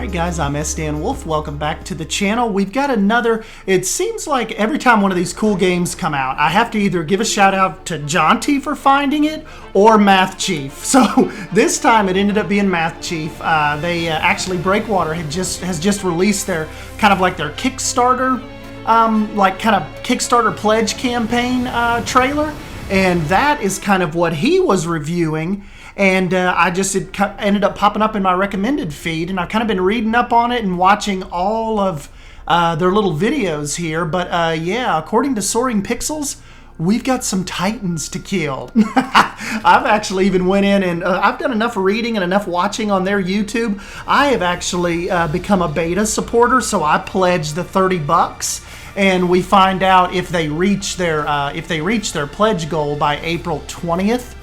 Alright guys, I'm SDN Wolf. Welcome back to the channel. We've got another, it seems like every time one of these cool games come out, I have to either give a shout out to Jonty for finding it or Mathchief. So this time it ended up being Mathchief. Actually Breakwater has just released their kind of like their Kickstarter, Kickstarter pledge campaign trailer. And that is kind of what he was reviewing. And it ended up popping up in my recommended feed, and I've kind of been reading up on it and watching all of their little videos here. But yeah, according to Soaring Pixels, we've got some titans to kill. I've actually even went in and I've done enough reading and enough watching on their YouTube. I have actually become a beta supporter, so I pledged the $30. And we find out if they reach their pledge goal by April 20th.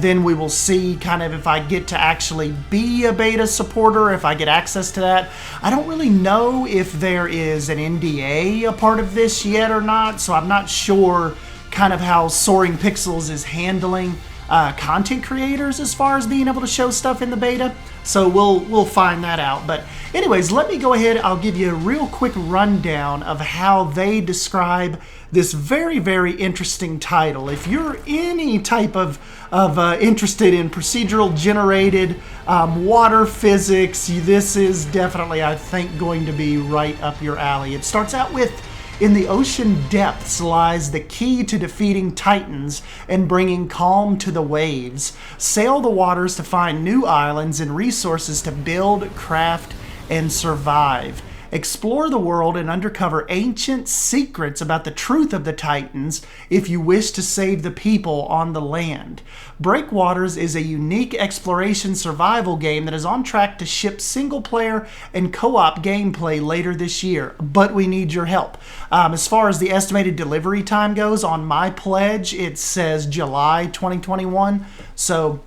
Then we will see kind of if I get to actually be a beta supporter, if I get access to that. I don't really know if there is an NDA a part of this yet or not, so I'm not sure kind of how Soaring Pixels is handling content creators as far as being able to show stuff in the beta. So we'll find that out. But anyways, let me go ahead. I'll give you a real quick rundown of how they describe this very, very interesting title. If you're any type of interested in procedural generated water physics, this is definitely, I think, going to be right up your alley. It starts out with, in the ocean depths lies the key to defeating titans and bringing calm to the waves. Sail the waters to find new islands and resources to build, craft, and survive. Explore the world and uncover ancient secrets about the truth of the Titans if you wish to save the people on the land. Breakwaters is a unique exploration survival game that is on track to ship single-player and co-op gameplay later this year, but we need your help. As far as the estimated delivery time goes, on my pledge, it says July 2021, so,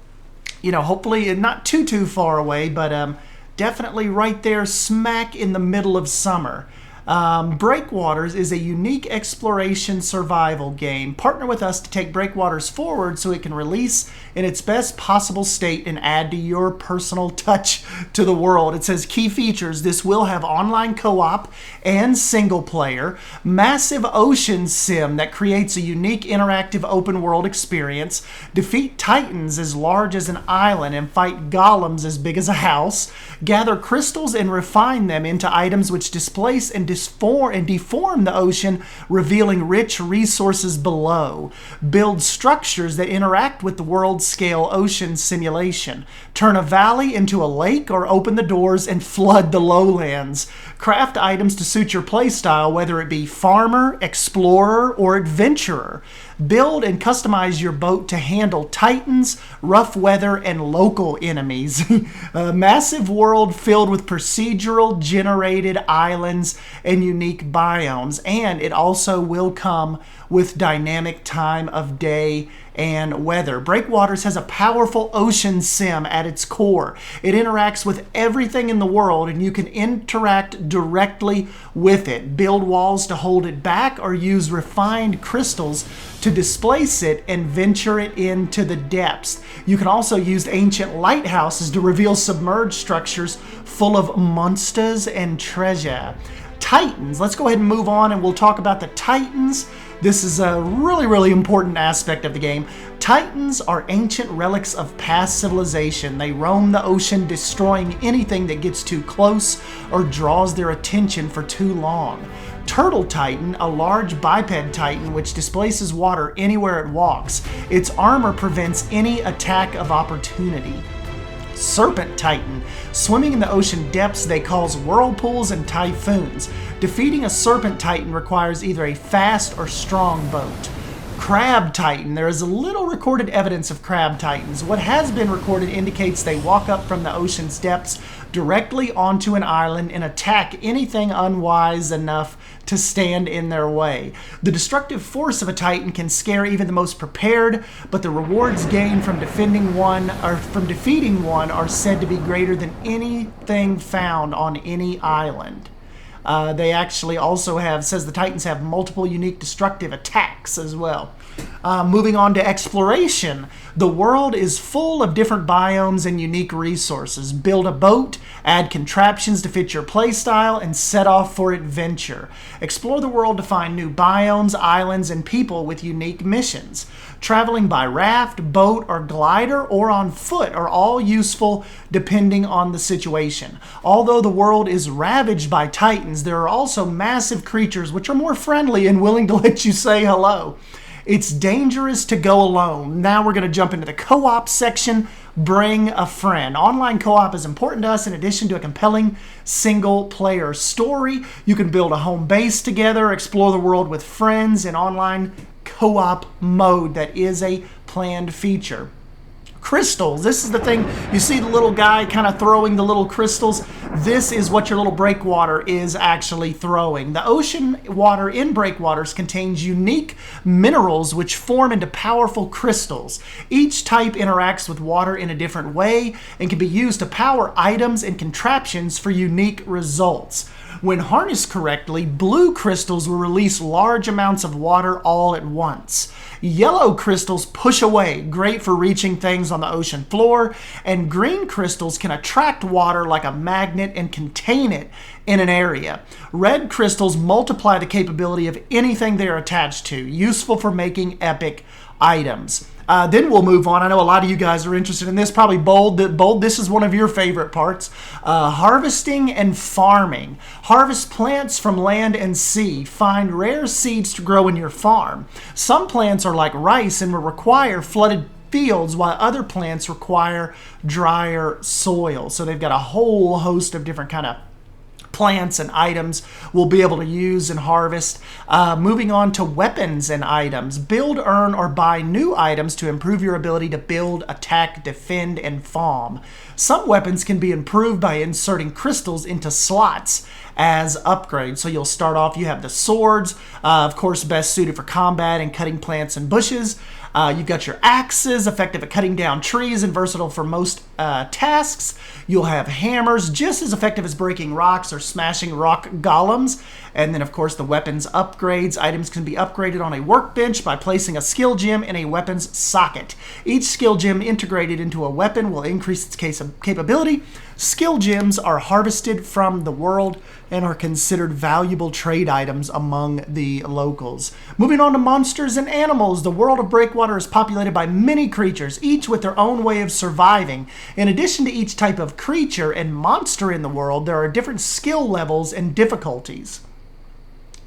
you know, hopefully not too far away, but definitely right there smack in the middle of summer. Breakwaters is a unique exploration survival game. Partner with us to take Breakwaters forward so it can release in its best possible state and add to your personal touch to the world. It says key features. This will have online co-op and single player, massive ocean sim that creates a unique interactive open world experience, defeat titans as large as an island and fight golems as big as a house, gather crystals and refine them into items which displace and deform the ocean, revealing rich resources below. Build structures that interact with the world-scale ocean simulation. Turn a valley into a lake or open the doors and flood the lowlands. Craft items to suit your playstyle, whether it be farmer, explorer, or adventurer. Build and customize your boat to handle titans, rough weather, and local enemies. A massive world filled with procedural generated islands and unique biomes. And it also will come with dynamic time of day and weather. Breakwaters has a powerful ocean sim at its core. It interacts with everything in the world, and you can interact directly with it. Build walls to hold it back or use refined crystals to displace it and venture it into the depths. You can also use ancient lighthouses to reveal submerged structures full of monsters and treasure. Titans. Let's go ahead and move on and we'll talk about the Titans. This is a really important aspect of the game. Titans are ancient relics of past civilization. They roam the ocean, destroying anything that gets too close or draws their attention for too long. Turtle Titan, a large biped titan which displaces water anywhere it walks. Its armor prevents any attack of opportunity. Serpent Titan. Swimming in the ocean depths, they cause whirlpools and typhoons. Defeating a Serpent Titan requires either a fast or strong boat. Crab Titan. There is a little recorded evidence of Crab Titans. What has been recorded indicates they walk up from the ocean's depths directly onto an island and attack anything unwise enough to stand in their way. The destructive force of a Titan can scare even the most prepared, but the rewards gained from defeating one are said to be greater than anything found on any island. They actually also says the Titans have multiple unique destructive attacks as well. Moving on to exploration. The world is full of different biomes and unique resources. Build a boat, add contraptions to fit your playstyle, and set off for adventure. Explore the world to find new biomes, islands, and people with unique missions. Traveling by raft, boat, or glider, or on foot are all useful depending on the situation. Although the world is ravaged by titans, there are also massive creatures which are more friendly and willing to let you say hello. It's dangerous to go alone. Now we're going to jump into the co-op section. Bring a friend. Online co-op is important to us. In addition to a compelling single-player story, you can build a home base together, explore the world with friends in online co-op mode. That is a planned feature. Crystals. This is the thing. You see the little guy kind of throwing the little crystals. This is what your little breakwater is actually throwing. The ocean water in breakwaters contains unique minerals which form into powerful crystals. Each type interacts with water in a different way and can be used to power items and contraptions for unique results. When harnessed correctly, blue crystals will release large amounts of water all at once. Yellow crystals push away, great for reaching things on the ocean floor, and green crystals can attract water like a magnet and contain it in an area. Red crystals multiply the capability of anything they are attached to, useful for making epic items. Then we'll move on. I know a lot of you guys are interested in this. Probably Bold, this is one of your favorite parts. Harvesting and farming. Harvest plants from land and sea. Find rare seeds to grow in your farm. Some plants are like rice and will require flooded fields, while other plants require drier soil. So they've got a whole host of different kind of plants and items we'll be able to use and harvest. Moving on to weapons and items. Build, earn, or buy new items to improve your ability to build, attack, defend, and farm. Some weapons can be improved by inserting crystals into slots as upgrades. So you'll start off, you have the swords, of course best suited for combat and cutting plants and bushes. You've got your axes, effective at cutting down trees and versatile for most tasks. You'll have hammers, just as effective as breaking rocks or smashing rock golems. And then, of course, the weapons upgrades. Items can be upgraded on a workbench by placing a skill gem in a weapon's socket. Each skill gem integrated into a weapon will increase its capability. Skill gems are harvested from the world and are considered valuable trade items among the locals. Moving on to monsters and animals. The world of Breakwater is populated by many creatures, each with their own way of surviving. In addition to each type of creature and monster in the world, there are different skill levels and difficulties.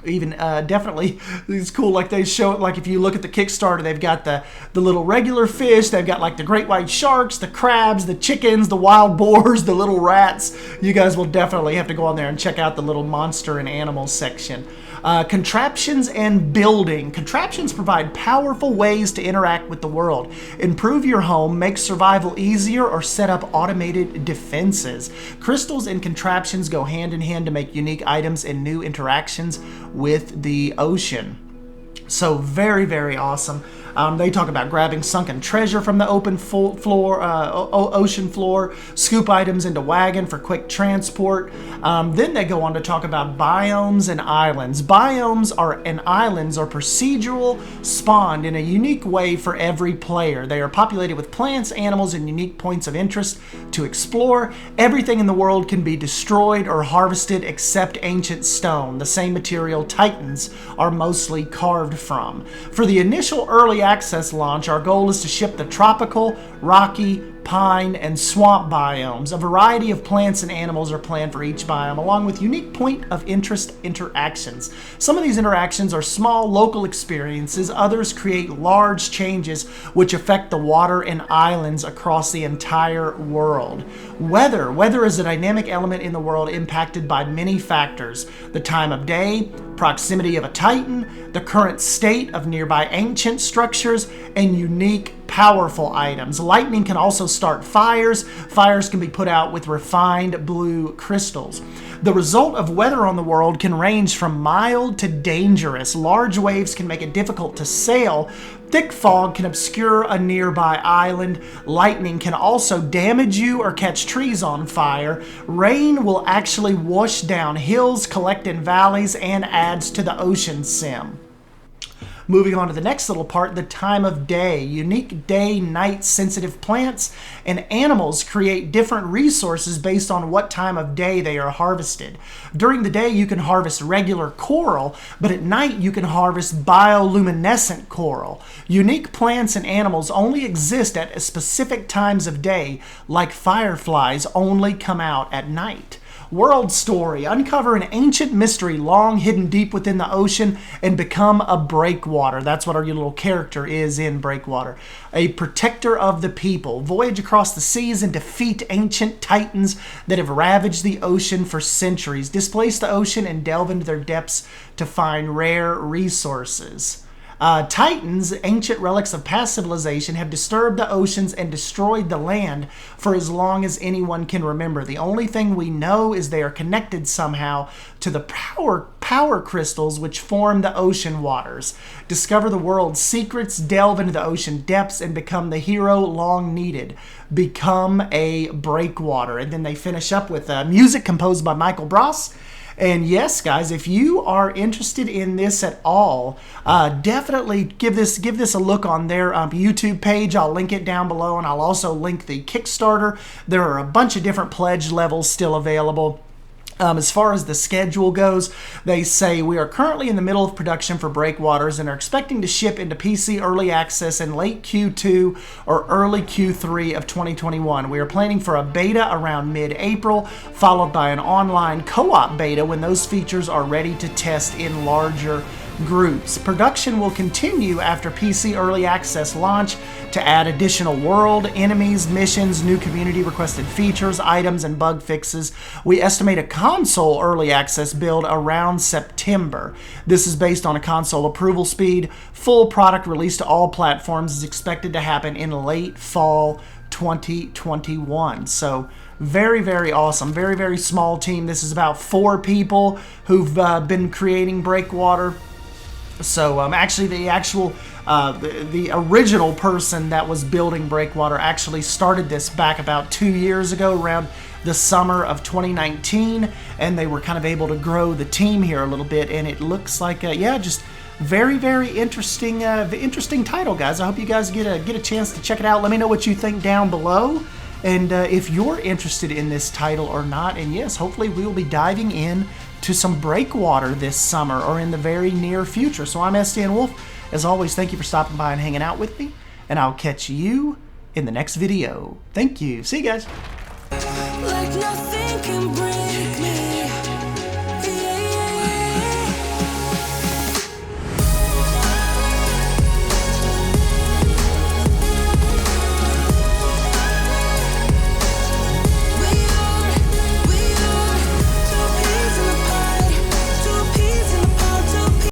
Even definitely, it's cool. Like they show it. Like if you look at the Kickstarter, they've got the little regular fish. They've got like the great white sharks, the crabs, the chickens, the wild boars, the little rats. You guys will definitely have to go on there and check out the little monster and animal section. Contraptions and building. Contraptions provide powerful ways to interact with the world. Improve your home, make survival easier, or set up automated defenses. Crystals and contraptions go hand in hand to make unique items and new interactions with the ocean. So very, very awesome. They talk about grabbing sunken treasure from the open ocean floor, scoop items into wagon for quick transport. Then they go on to talk about biomes and islands. Biomes and islands are procedural, spawned in a unique way for every player. They are populated with plants, animals, and unique points of interest to explore. Everything in the world can be destroyed or harvested except ancient stone, the same material titans are mostly carved from. For the initial early access launch, our goal is to ship the tropical, rocky, pine, and swamp biomes. A variety of plants and animals are planned for each biome, along with unique point of interest interactions. Some of these interactions are small local experiences, others create large changes which affect the water and islands across the entire world. Weather is a dynamic element in the world impacted by many factors: the time of day, proximity of a titan, the current state of nearby ancient structures, and unique powerful items. Lightning can also start fires. Fires can be put out with refined blue crystals. The result of weather on the world can range from mild to dangerous. Large waves can make it difficult to sail. Thick fog can obscure a nearby island. Lightning can also damage you or catch trees on fire. Rain will actually wash down hills, collect in valleys, and adds to the ocean sim. Moving on to the next little part, the time of day. Unique day-night sensitive plants and animals create different resources based on what time of day they are harvested. During the day, you can harvest regular coral, but at night you can harvest bioluminescent coral. Unique plants and animals only exist at specific times of day, like fireflies only come out at night. World story. Uncover an ancient mystery long hidden deep within the ocean and become a breakwater. That's what our little character is in Breakwater. A protector of the people. Voyage across the seas and defeat ancient titans that have ravaged the ocean for centuries. Displace the ocean and delve into their depths to find rare resources. Titans, ancient relics of past civilization, have disturbed the oceans and destroyed the land for as long as anyone can remember. The only thing we know is they are connected somehow to the power crystals which form the ocean waters. Discover the world's secrets, delve into the ocean depths, and become the hero long needed. Become a breakwater. And then they finish up with music composed by Michael Bross. And yes, guys, if you are interested in this at all, definitely give this a look on their YouTube page. I'll link it down below, and I'll also link the Kickstarter. There are a bunch of different pledge levels still available. As far as the schedule goes, they say we are currently in the middle of production for Breakwaters and are expecting to ship into PC early access in late Q2 or early Q3 of 2021. We are planning for a beta around mid-April, followed by an online co-op beta when those features are ready to test in larger groups. Production will continue after PC early access launch to add additional world, enemies, missions, new community requested features, items, and bug fixes. We estimate a console early access build around September. This is based on a console approval speed. Full product release to all platforms is expected to happen in late fall 2021. So very, very awesome. Very, very small team. This is about 4 people who've been creating Breakwater. So actually the original person that was building Breakwater actually started this back about 2 years ago, around the summer of 2019, and they were kind of able to grow the team here a little bit, and it looks like yeah, just very, very interesting interesting title, guys. I hope you guys get a chance to check it out. Let me know what you think down below, and if you're interested in this title or not. And yes, hopefully we will be diving in to some Breakwater this summer or in the very near future. So I'm SDN Wolf. As always, thank you for stopping by and hanging out with me, and I'll catch you in the next video. Thank you. See you guys. Like nothing can bring